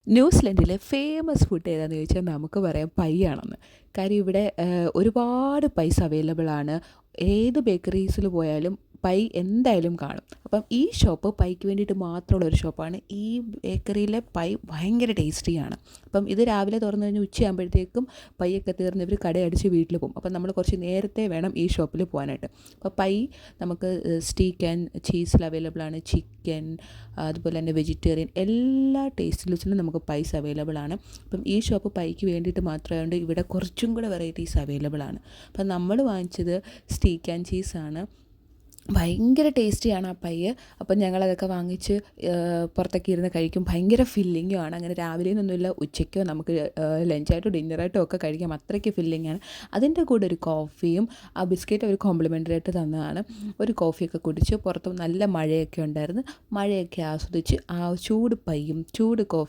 ന്യൂസിലൻഡിലെ famous food ഏതാണെന്ന് ചോദിച്ചാൽ നമുക്ക് പറയാം പൈ ആണെന്ന്. കാര്യം ഇവിടെ ഒരുപാട് പൈസ് അവൈലബിൾ ആണ്. ഏത് ബേക്കറീസിൽ പോയാലും പൈ എന്തായാലും കാണും. അപ്പം ഈ ഷോപ്പ് പൈക്ക് വേണ്ടിയിട്ട് മാത്രമുള്ള ഒരു ഷോപ്പാണ്. ഈ ബേക്കറിയിലെ പൈ ഭയങ്കര ടേസ്റ്റിയാണ്. അപ്പം ഇത് രാവിലെ തുറന്നു കഴിഞ്ഞ് ഉച്ചയാകുമ്പോഴത്തേക്കും പൈയൊക്കെ തീർന്ന് ഇവർ കടയടിച്ച് വീട്ടിൽ പോകും. അപ്പം നമ്മൾ കുറച്ച് നേരത്തെ വേണം ഈ ഷോപ്പിൽ പോകാനായിട്ട്. അപ്പോൾ പൈ നമുക്ക് സ്റ്റീക്ക് ആൻഡ് ചീസിൽ അവൈലബിൾ ആണ്. ചിക്കൻ, അതുപോലെ തന്നെ വെജിറ്റേറിയൻ, എല്ലാ ടേസ്റ്റിലും നമുക്ക് പൈസ് അവൈലബിൾ ആണ്. അപ്പം ഈ ഷോപ്പ് പൈക്ക് വേണ്ടിയിട്ട് മാത്രമായതുകൊണ്ട് ഇവിടെ കുറച്ചും കൂടെ വെറൈറ്റീസ് അവൈലബിൾ ആണ്. അപ്പം നമ്മൾ വാങ്ങിച്ചത് സ്റ്റീക്ക് ആൻഡ് ചീസാണ്. ഭയങ്കര ടേസ്റ്റിയാണ് ആ പയ്യ്. അപ്പം ഞങ്ങളതൊക്കെ വാങ്ങിച്ച് പുറത്തൊക്കെ ഇരുന്ന് കഴിക്കും. ഭയങ്കര ഫില്ലിങ്ങുമാണ്. അങ്ങനെ രാവിലെയൊന്നുമില്ല, ഉച്ചയ്ക്കോ നമുക്ക് ലഞ്ചായിട്ടോ ഡിന്നറായിട്ടോ ഒക്കെ കഴിക്കാം. അത്രയ്ക്ക് ഫില്ലിങ്ങാണ്. അതിൻ്റെ കൂടെ ഒരു കോഫിയും ആ ബിസ്ക്കറ്റ് ഒരു കോംപ്ലിമെൻ്ററി ആയിട്ട് തന്നതാണ്. ഒരു കോഫിയൊക്കെ കുടിച്ച് പുറത്ത് നല്ല മഴയൊക്കെ ഉണ്ടായിരുന്നു. മഴയൊക്കെ ആസ്വദിച്ച് ആ ചൂട് പയ്യും ചൂട് കോഫി